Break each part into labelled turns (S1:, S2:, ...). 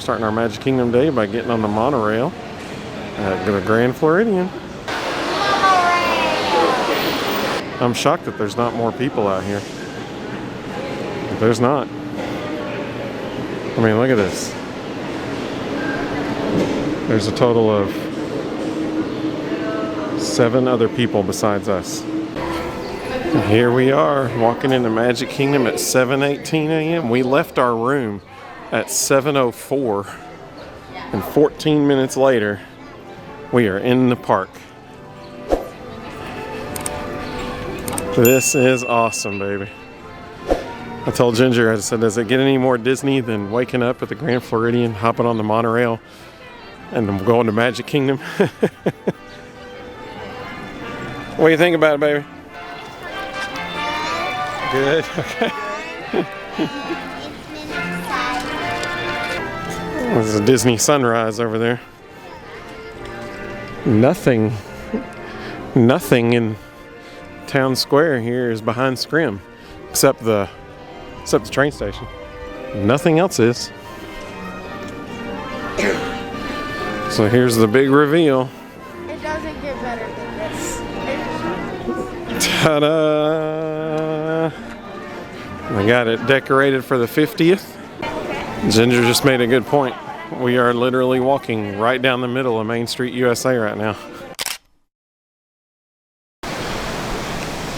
S1: starting our Magic Kingdom day by getting on the monorail at the Grand Floridian. I'm shocked that there's not more people out here. But there's not. I mean, look at this. There's a total of 7 other people besides us. And here we are, walking into Magic Kingdom at 7:18 a.m. We left our room at 7:04, and 14 minutes later, we are in the park. This is awesome, baby. I told Ginger, I said, does it get any more Disney than waking up at the Grand Floridian, hopping on the monorail, and then going to Magic Kingdom? What do you think about it, baby? Good, okay. There's a Disney sunrise over there. Nothing in Town Square here is behind Scrim, except the train station. Nothing else is. So here's the big reveal.
S2: It doesn't get better than this.
S1: Ta-da! I got it decorated for the 50th. Ginger just made a good point. We are literally walking right down the middle of Main Street, USA right now.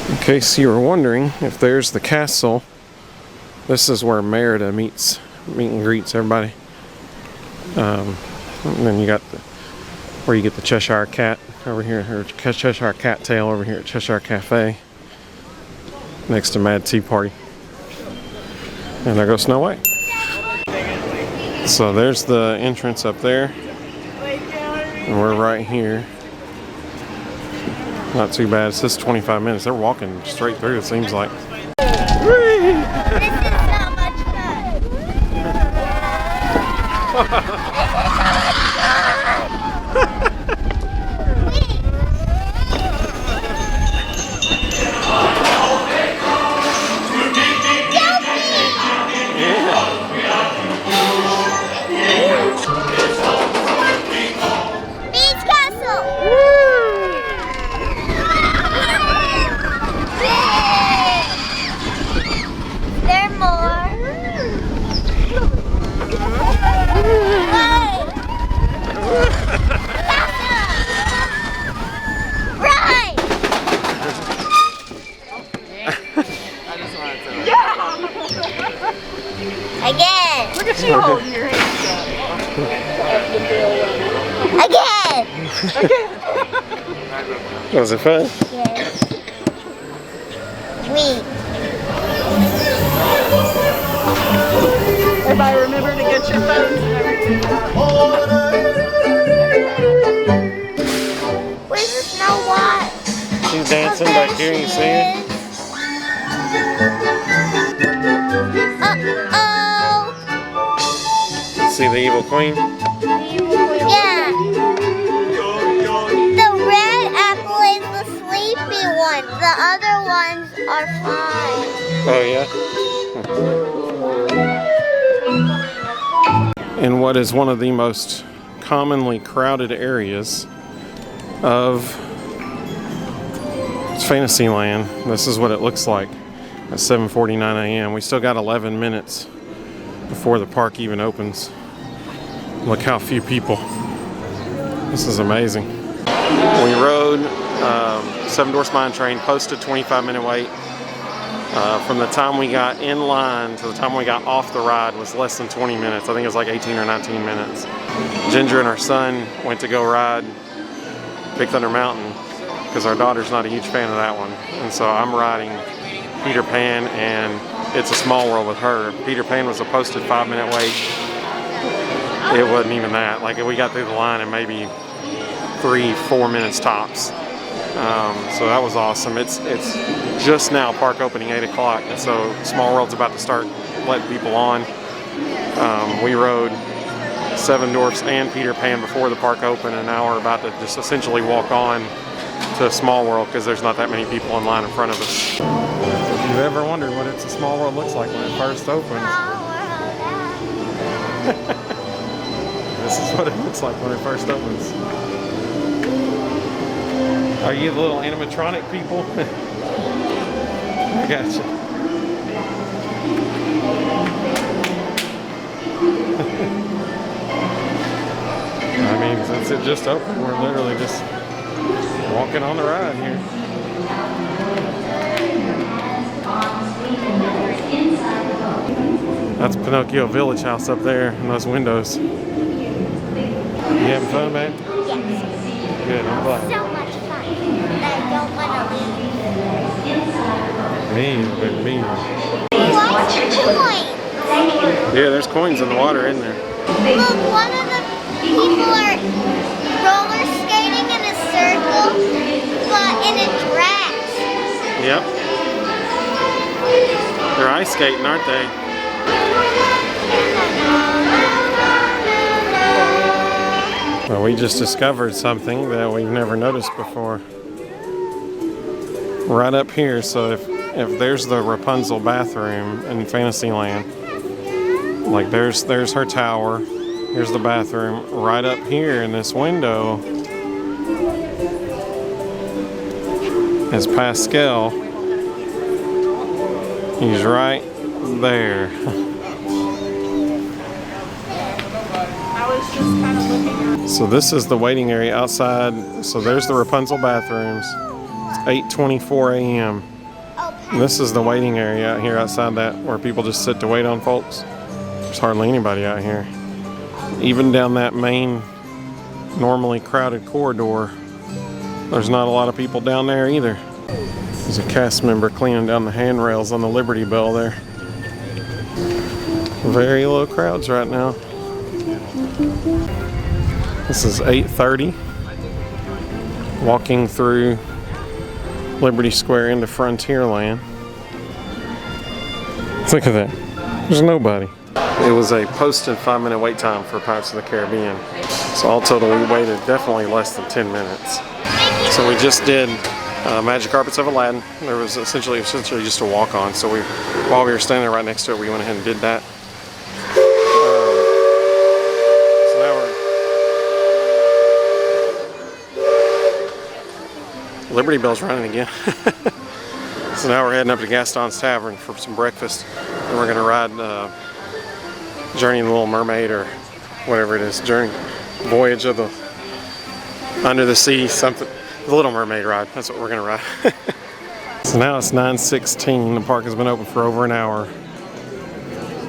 S1: In case you were wondering, if there's the castle, this is where Merida meet and greets everybody. And then you got where you get the Cheshire Cat over here, or Cheshire Cat Tail over here at Cheshire Cafe, next to Mad Tea Party. And there goes Snow White. So there's the entrance up there, and we're right here. Not too bad. It's just 25 minutes. They're walking straight through, it seems like.
S2: This is not much fun. Beach Castle. There are more. Right. Again.
S3: Look at you holding your hands
S2: Again.
S1: Was it fun?
S2: Yes. Sweet.
S3: Everybody remember to get your phones and everything out.
S2: Where's Snow White?
S1: She's dancing back here, you see her?
S2: Uh-oh.
S1: See the evil queen?
S2: Yeah. The red apple is the sleepy one. The other ones are fine.
S1: Oh yeah? In what is one of the most commonly crowded areas of Fantasyland. This is what it looks like at 7:49 a.m. We still got 11 minutes before the park even opens. Look how few people. This is amazing. We rode 7 Dwarfs Mine Train, posted 25-minute wait. From the time we got in line to the time we got off the ride was less than 20 minutes. I think it was like 18 or 19 minutes. Ginger and our son went to go ride Big Thunder Mountain because our daughter's not a huge fan of that one. And so I'm riding Peter Pan and It's a Small World with her. Peter Pan was a posted 5-minute wait. It wasn't even that. Like, we got through the line in maybe 3-4 minutes tops. So that was awesome. It's just now park opening 8 o'clock, and so Small World's about to start letting people on. We rode 7 Dwarfs and Peter Pan before the park opened, and now we're about to just essentially walk on to Small World because there's not that many people in line in front of us. If you've ever wondered what It's a Small World looks like when it first opens, This is what it looks like when it first opens. Are you the little animatronic people? I gotcha. I mean, since it just opened, we're literally just walking on the ride here. That's Pinocchio Village House up there in those windows. You having fun, babe?
S2: Yes.
S1: Good, I'm glad.
S2: So much fun. I don't want to leave.
S1: Me.
S2: Watch your coins.
S1: Yeah, there's coins in the water in there.
S2: Look, one of the people are roller skating in a circle, but in a dress.
S1: Yep. They're ice skating, aren't they? Well, we just discovered something that we've never noticed before. Right up here, so if there's the Rapunzel bathroom in Fantasyland, like there's her tower, here's the bathroom, right up here in this window is Pascal. He's right there.
S3: I was just kind of looking at.
S1: So this is the waiting area outside. So there's the Rapunzel bathrooms. It's 8:24 a.m. This is the waiting area out here outside that, where people just sit to wait on folks. There's hardly anybody out here. Even down that main, normally crowded corridor, there's not a lot of people down there either. There's a cast member cleaning down the handrails on the Liberty Bell there. Very low crowds right now. This is 8:30. Walking through Liberty Square into Frontierland. Look at that. There's nobody. It was a posted 5-minute wait time for Pirates of the Caribbean. So all total, we waited definitely less than 10 minutes. So we just did Magic Carpets of Aladdin. There was essentially just a walk on. So while we were standing right next to it, we went ahead and did that. So now we're Liberty Bell's running again. So now we're heading up to Gaston's Tavern for some breakfast. And we're gonna ride Journey of the Little Mermaid, or whatever it is, Voyage of the Under the Sea, something. The Little Mermaid ride, that's what we're gonna ride. So now it's 9:16, the park has been open for over an hour.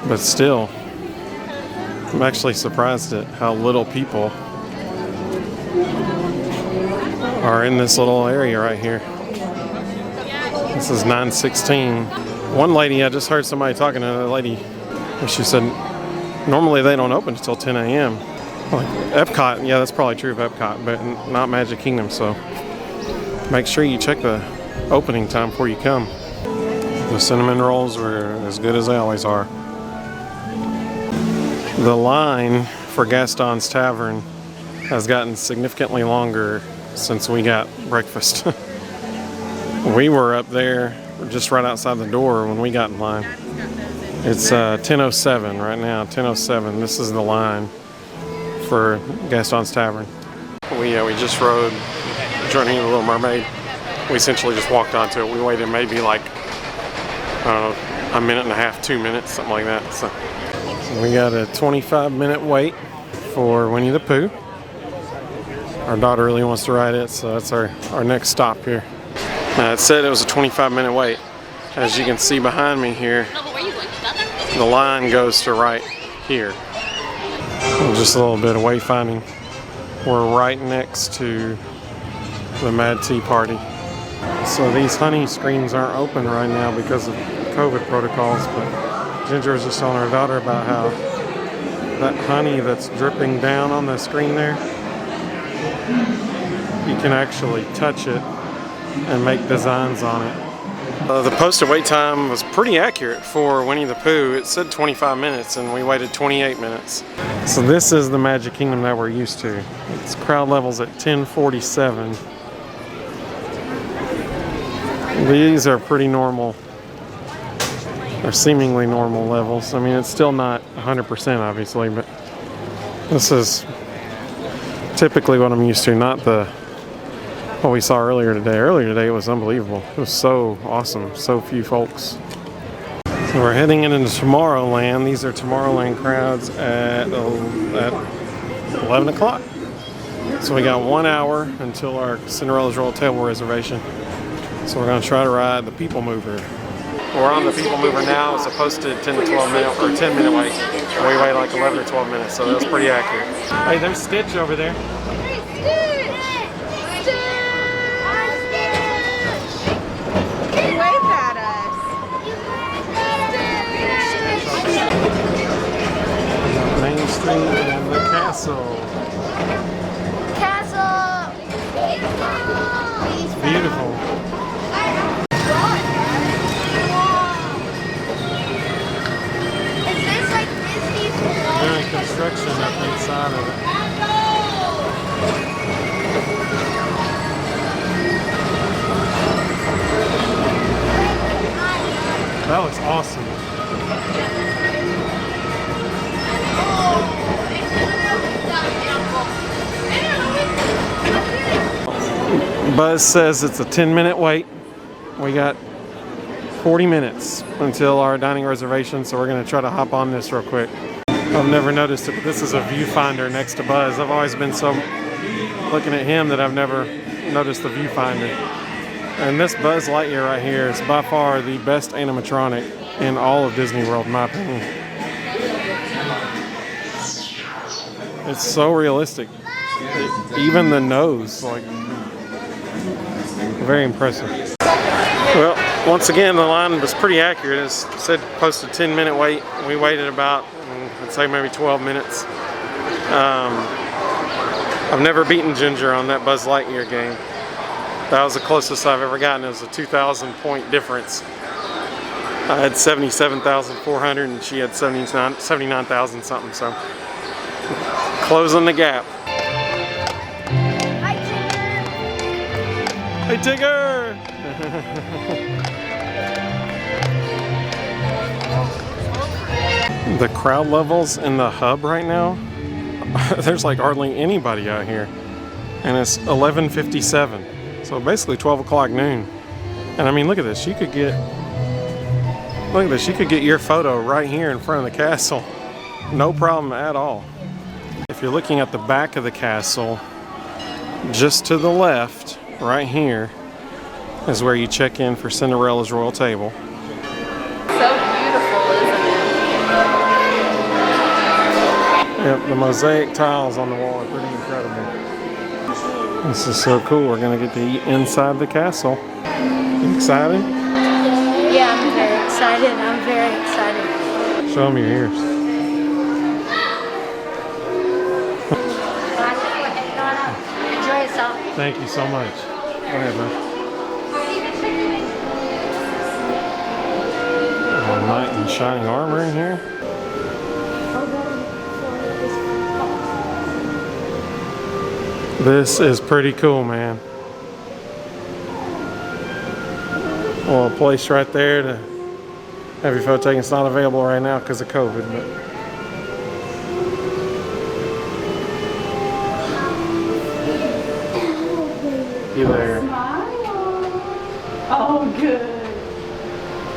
S1: But still, I'm actually surprised at how little people are in this little area right here. This is 9:16. One lady, I just heard somebody talking to another lady, and she said, normally they don't open until 10 a.m. Like Epcot, yeah, that's probably true of Epcot, but not Magic Kingdom, so make sure you check the opening time before you come. The cinnamon rolls were as good as they always are. The line for Gaston's Tavern has gotten significantly longer since we got breakfast. We were up there just right outside the door when we got in line. It's 10:07 right now, 10:07. This is the line for Gaston's Tavern. We just rode Journey of the Little Mermaid. We essentially just walked onto it. We waited maybe like, I don't know, a minute and a half, 2 minutes, something like that. So we got a 25-minute wait for Winnie the Pooh. Our daughter really wants to ride it, so that's our next stop here. It said it was a 25-minute wait. As you can see behind me here, the line goes to right here. Just a little bit of wayfinding. We're right next to the Mad Tea Party. So these honey screens aren't open right now because of COVID protocols, but Ginger was just telling her daughter about how that honey that's dripping down on the screen there, you can actually touch it and make designs on it. The posted wait time was pretty accurate for Winnie the Pooh. It said 25 minutes and we waited 28 minutes. So this is the Magic Kingdom that we're used to. It's crowd levels at 1047. These are pretty normal. They're seemingly normal levels. I mean, it's still not 100% obviously, but This is typically what I'm used to, not what we saw earlier today. Earlier today it was unbelievable. It was so awesome, so few folks. So we're heading into Tomorrowland. These are Tomorrowland crowds at 11 o'clock. So we got 1 hour until our Cinderella's Royal Table reservation. So we're going to try to ride the People Mover. We're on the People Mover now. It's a posted 10 to 12 minute or 10 minute wait. We wait like 11 or 12 minutes, so that's pretty accurate. Hey, there's Stitch over there.
S3: Wave at us.
S1: Main Street and the castle. Beautiful.
S2: Is this like Disney's
S1: Doing construction up inside of it. That looks awesome. Buzz says it's a 10-minute wait. We got 40 minutes until our dining reservation, so we're going to try to hop on this real quick. I've never noticed it, but this is a viewfinder next to Buzz. I've always been so looking at him that I've never noticed the viewfinder. And this Buzz Lightyear right here is by far the best animatronic in all of Disney World, in my opinion. It's so realistic. Even the nose, like, very impressive. Well, once again, the line was pretty accurate. It said posted 10-minute wait. We waited about, I'd say maybe 12 minutes. I've never beaten Ginger on that Buzz Lightyear game. That was the closest I've ever gotten. It was a 2,000 point difference. I had 77,400 and she had 79,000 something, so closing the gap. Hey Tigger! The crowd levels in the hub right now, there's like hardly anybody out here. And it's 11:57. So basically 12 o'clock noon. And I mean, look at this. You could get your photo right here in front of the castle. No problem at all. If you're looking at the back of the castle, just to the left, right here, is where you check in for Cinderella's Royal Table.
S3: So beautiful, isn't it?
S1: Yep, the mosaic tiles on the wall are pretty incredible. This is so cool. We're gonna get to eat inside the castle. You excited?
S2: Yeah, I'm very excited. I'm very excited.
S1: Show them your ears.
S2: Enjoy yourself.
S1: Thank you so much. Go ahead, man. Knight in shining armor in here. This is pretty cool, man. Well, a place right there to have your photo taken. It's not available right now because of COVID, but you there.
S3: Oh, good.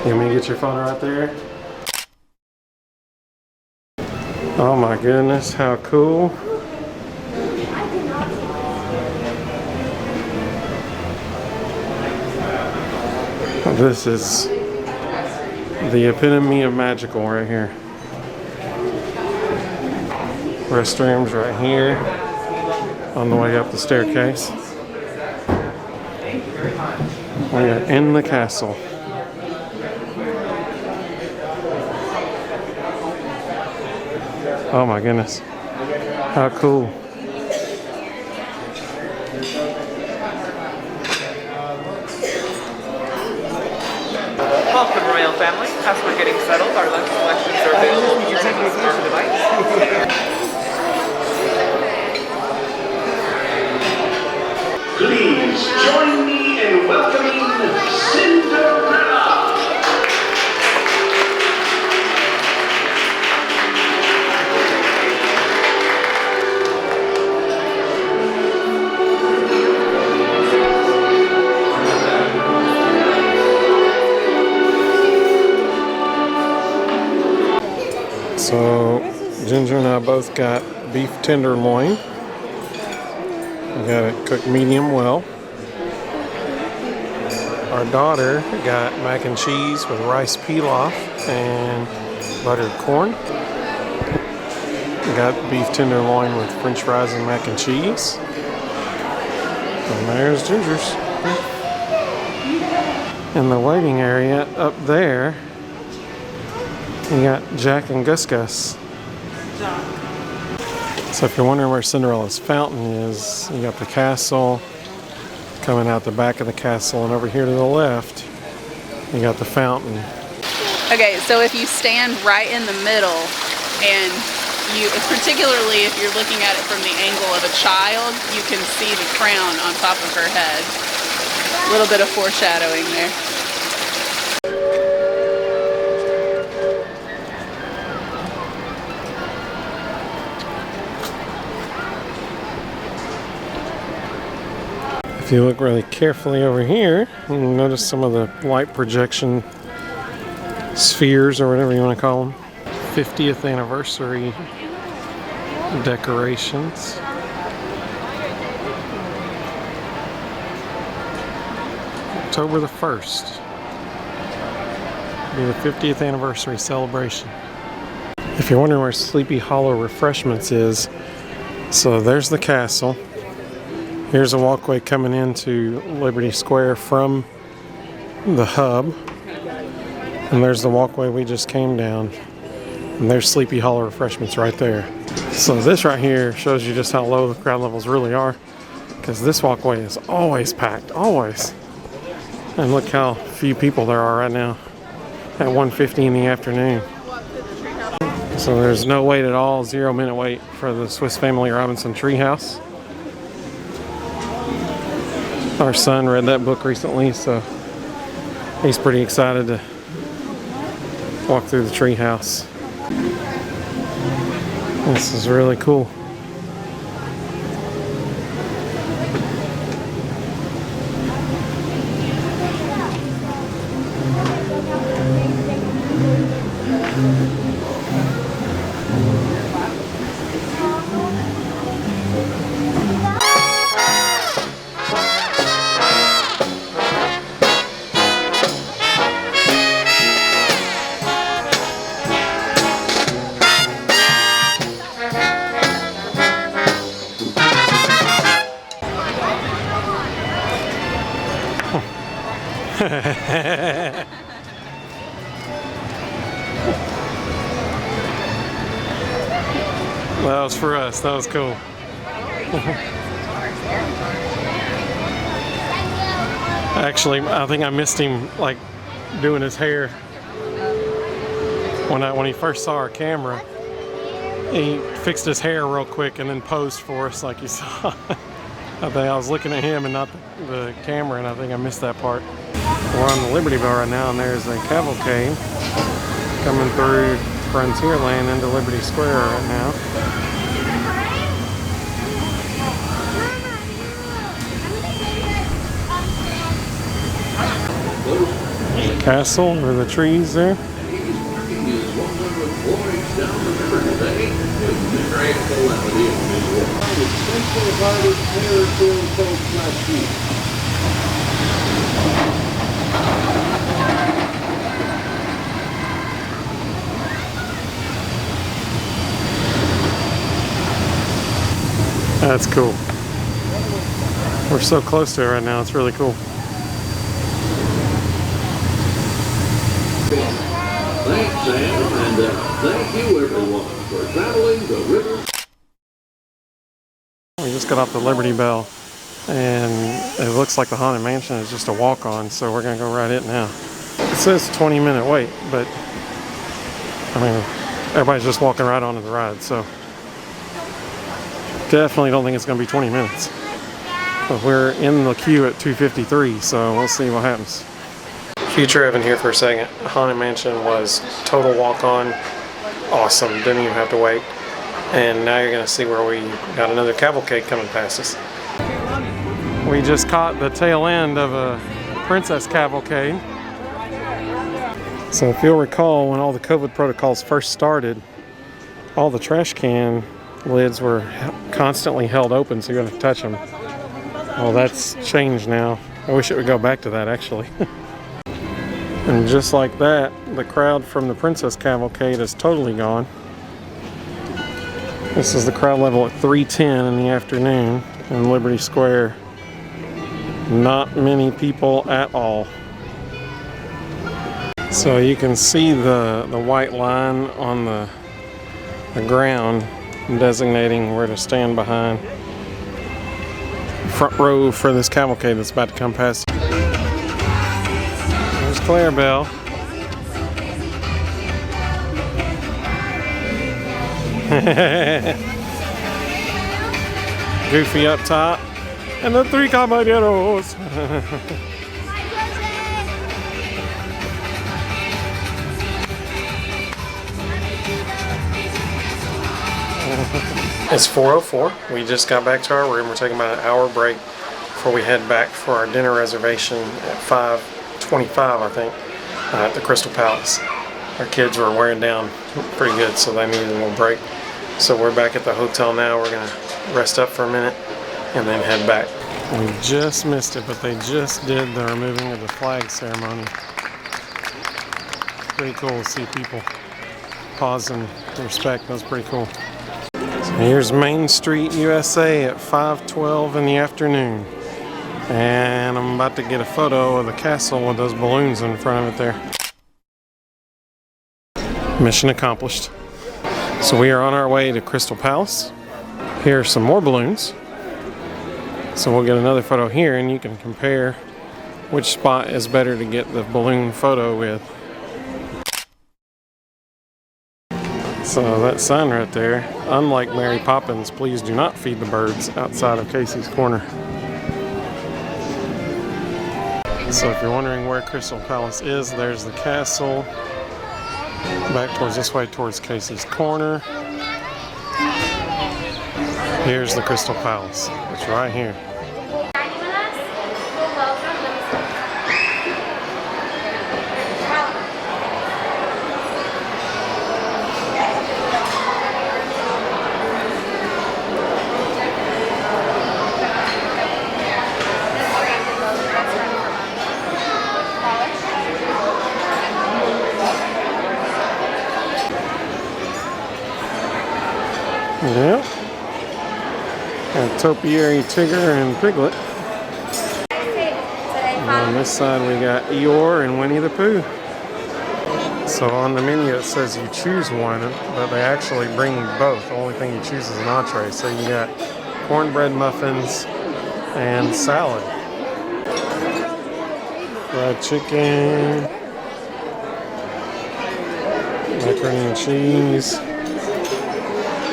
S1: You want me to get your photo right there? Oh my goodness, how cool. This is the epitome of magical right here. Restrooms right here on the way up the staircase. We are in the castle. Oh my goodness. How cool.
S4: Welcome, Royal Family. As we're getting settled, our lunch selections are available using the smart device.
S5: Please join me in welcoming Cinderella.
S1: Ginger and I both got beef tenderloin. We got it cooked medium well. Our daughter got mac and cheese with rice pilaf and buttered corn. We got beef tenderloin with french fries and mac and cheese. And there's Ginger's. In the waiting area up there, you got Jack and Gus Gus. So if you're wondering where Cinderella's fountain is, you got the castle coming out the back of the castle, and over here to the left, you got the fountain.
S3: Okay, so if you stand right in the middle, and you, particularly if you're looking at it from the angle of a child, you can see the crown on top of her head. A little bit of foreshadowing there.
S1: If you look really carefully over here, you can notice some of the light projection spheres, or whatever you want to call them. 50th anniversary decorations. October the 1st. Be the 50th anniversary celebration. If you're wondering where Sleepy Hollow Refreshments is, so there's the castle. Here's a walkway coming into Liberty Square from the hub. And there's the walkway we just came down. And there's Sleepy Hollow Refreshments right there. So this right here shows you just how low the crowd levels really are. Because this walkway is always packed, always. And look how few people there are right now at 1:50 in the afternoon. So there's no wait at all, 0-minute wait for the Swiss Family Robinson Treehouse. Our son read that book recently, so he's pretty excited to walk through the treehouse. This is really cool. That was for us. That was cool. Actually, I think I missed him like doing his hair when he first saw our camera. He fixed his hair real quick and then posed for us, like you saw. I think I was looking at him and not the camera, and I think I missed that part. We're on the Liberty Bell right now, and there's a cavalcade coming through Frontierland into Liberty Square right now. The castle, or the trees there. That's cool. We're so close to it right now, it's really cool.
S5: Thanks, Sam, and thank you, everyone, for traveling the river.
S1: We just got off the Liberty Bell, and it looks like the Haunted Mansion is just a walk-on, so we're gonna go ride it now. It says 20-minute wait, but I mean, everybody's just walking right onto the ride, so definitely don't think it's gonna be 20 minutes. But we're in the queue at 2:53, so we'll see what happens. Future Evan here for a second. Haunted Mansion was total walk-on, awesome, didn't even have to wait. And now you're gonna see where we got another cavalcade coming past us. We just caught the tail end of a princess cavalcade. So if you'll recall, when all the COVID protocols first started, all the trash can lids were constantly held open, so you had to touch them. Well, that's changed now. I wish it would go back to that, actually. And just like that, the crowd from the Princess Cavalcade is totally gone. This is the crowd level at 3:10 in the afternoon in Liberty Square. Not many people at all. So you can see the white line on the ground designating where to stand behind. Front row for this cavalcade that's about to come past. There's Clarabelle. Goofy up top. And the three caballeros. It's 4:04. We just got back to our room. We're taking about an hour break before we head back for our dinner reservation at 5:25, I think, at the Crystal Palace. Our kids were wearing down pretty good, so they needed a little break. So we're back at the hotel now. We're gonna rest up for a minute and then head back. We just missed it, but they just did the removing of the flag ceremony. Pretty cool to see people pause and respect. That was pretty cool. So here's Main Street, USA at 5:12 in the afternoon. And I'm about to get a photo of the castle with those balloons in front of it there. Mission accomplished. So we are on our way to Crystal Palace. Here are some more balloons. So we'll get another photo here and you can compare which spot is better to get the balloon photo with. So that sign right there, unlike Mary Poppins, please do not feed the birds, outside of Casey's Corner. So if you're wondering where Crystal Palace is, there's the castle. Back towards this way, towards Casey's Corner. Here's the Crystal Palace. It's right here. Yep. And Topiary, Tigger, and Piglet. And on this side we got Eeyore and Winnie the Pooh. So on the menu it says you choose one, but they actually bring both. The only thing you choose is an entree. So you got cornbread muffins and salad. Fried chicken. Macaroni and cheese.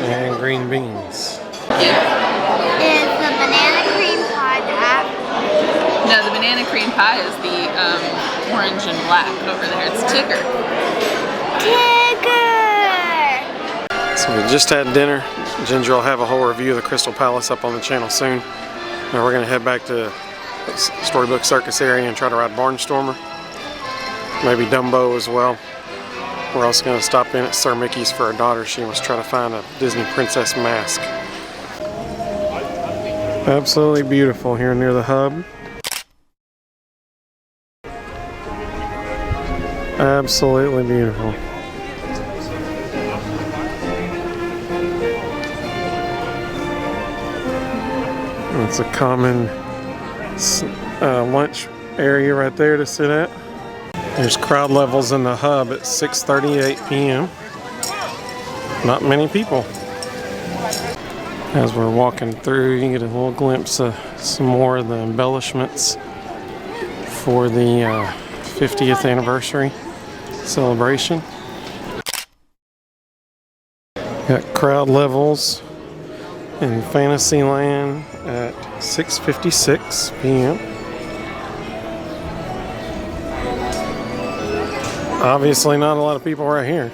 S1: And green beans.
S2: Is the banana cream pie that?
S3: No, the banana cream pie is the orange and black over there. It's Tigger.
S2: Tigger!
S1: So we just had dinner. Ginger will have a whole review of the Crystal Palace up on the channel soon. Now we're going to head back to Storybook Circus area and try to ride Barnstormer. Maybe Dumbo as well. We're also going to stop in at Sir Mickey's for our daughter. She was trying to find a Disney princess mask. Absolutely beautiful here near the hub. Absolutely beautiful. It's a common lunch area right there to sit at. There's crowd levels in the hub at 6:38 p.m. Not many people. As we're walking through, you get a little glimpse of some more of the embellishments for the 50th anniversary celebration. Got crowd levels in Fantasyland at 6:56 p.m. Obviously not a lot of people right here.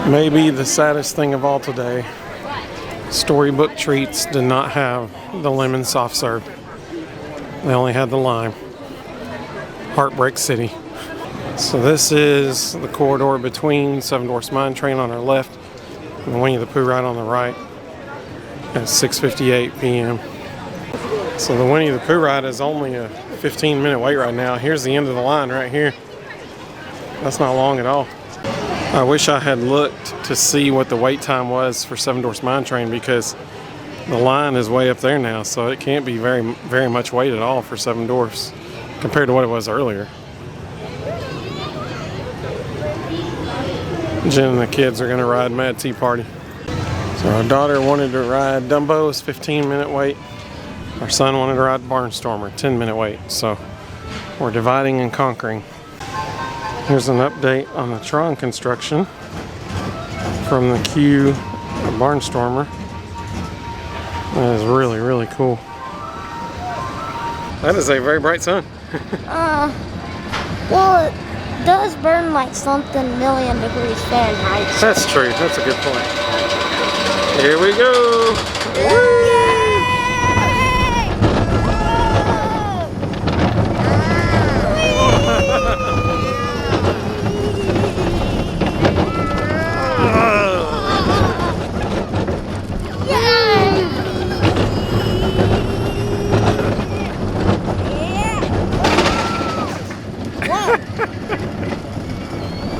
S1: Maybe the saddest thing of all today, Storybook Treats did not have the lemon soft serve. They only had the lime. Heartbreak City. So this is the corridor between Seven Dwarfs Mine Train on our left and Winnie the Pooh ride on the right at 6:58 p.m. So the Winnie the Pooh ride is only a 15-minute wait right now. Here's the end of the line right here. That's not long at all. I wish I had looked to see what the wait time was for Seven Dwarfs Mine Train, because the line is way up there now, so it can't be very much wait at all for Seven Dwarfs compared to what it was earlier. Jen and the kids are going to ride Mad Tea Party. So our daughter wanted to ride Dumbo's 15-minute wait. Our son wanted to ride Barnstormer, 10-minute wait. So we're dividing and conquering. Here's an update on the Tron construction from the queue of Barnstormer. That is really, really cool. That is a very bright sun.
S2: Well, it does burn like something million degrees Fahrenheit.
S1: That's true. That's a good point. Here we go. Woo!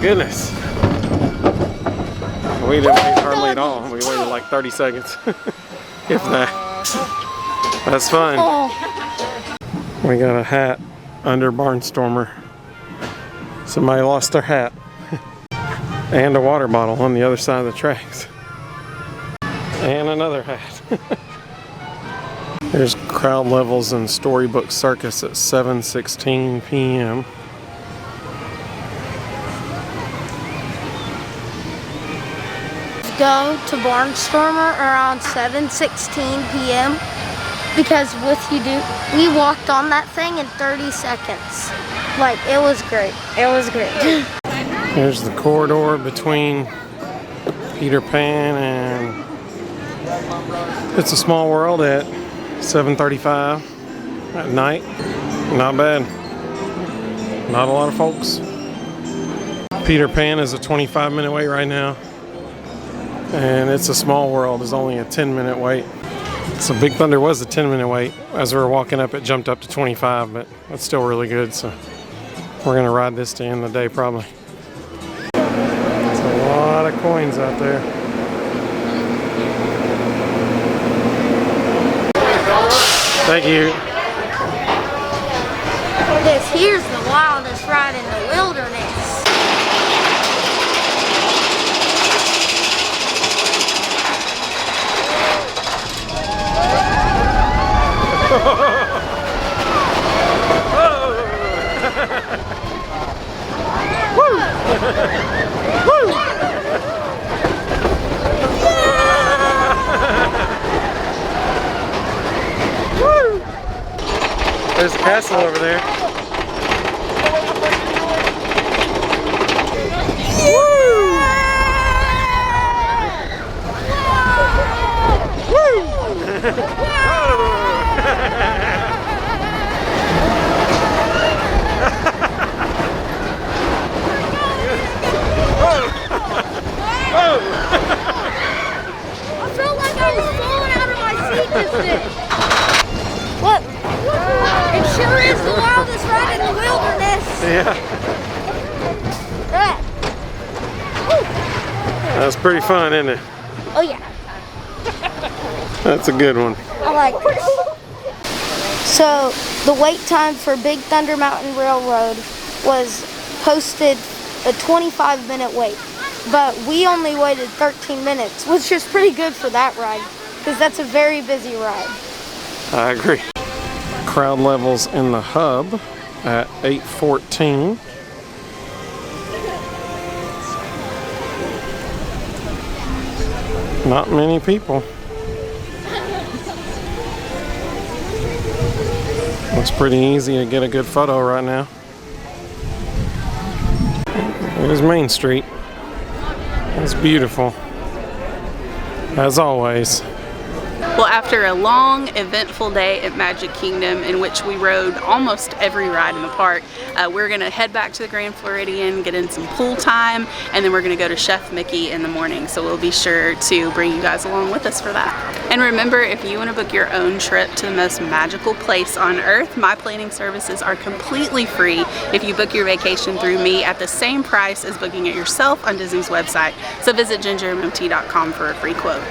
S1: Goodness. We didn't wait hardly at all. We waited like 30 seconds. If that. That's fun. We got a hat under Barnstormer. Somebody lost their hat. And a water bottle on the other side of the tracks. And another hat. There's crowd levels in Storybook Circus at 7:16 p.m.
S2: Go to Barnstormer around 7:16 p.m. because we walked on that thing in 30 seconds. Like, it was great. It was great.
S1: Here's the corridor between Peter Pan and It's a Small World at 7:35 at night. Not bad. Not a lot of folks. Peter Pan is a 25-minute wait right now. And It's a Small World is only a 10-minute wait. So Big Thunder was a 10-minute wait. As we were walking up, it jumped up to 25, but that's still really good. So we're gonna ride this to end the day probably. There's a lot of coins out there. Thank you.
S2: This here's the wildest ride in the wilderness.
S1: There's a castle over there.
S2: I felt like I was falling out of my seat just then. What? It sure is the wildest ride in the wilderness.
S1: Yeah. That's pretty fun, isn't it?
S2: Oh yeah.
S1: That's a good one.
S2: I like this. So the wait time for Big Thunder Mountain Railroad was posted a 25-minute wait. But we only waited 13 minutes, which is pretty good for that ride, because that's a very busy ride.
S1: I agree. Crowd levels in the hub at 8:14. Not many people. Looks pretty easy to get a good photo right now. There's Main Street. It's beautiful, as always.
S3: Well, after a long, eventful day at Magic Kingdom in which we rode almost every ride in the park, we're gonna head back to the Grand Floridian, get in some pool time, and then we're gonna go to Chef Mickey in the morning. So we'll be sure to bring you guys along with us for that. And remember, if you wanna book your own trip to the most magical place on earth, my planning services are completely free if you book your vacation through me at the same price as booking it yourself on Disney's website. So visit GingerMMT.com for a free quote.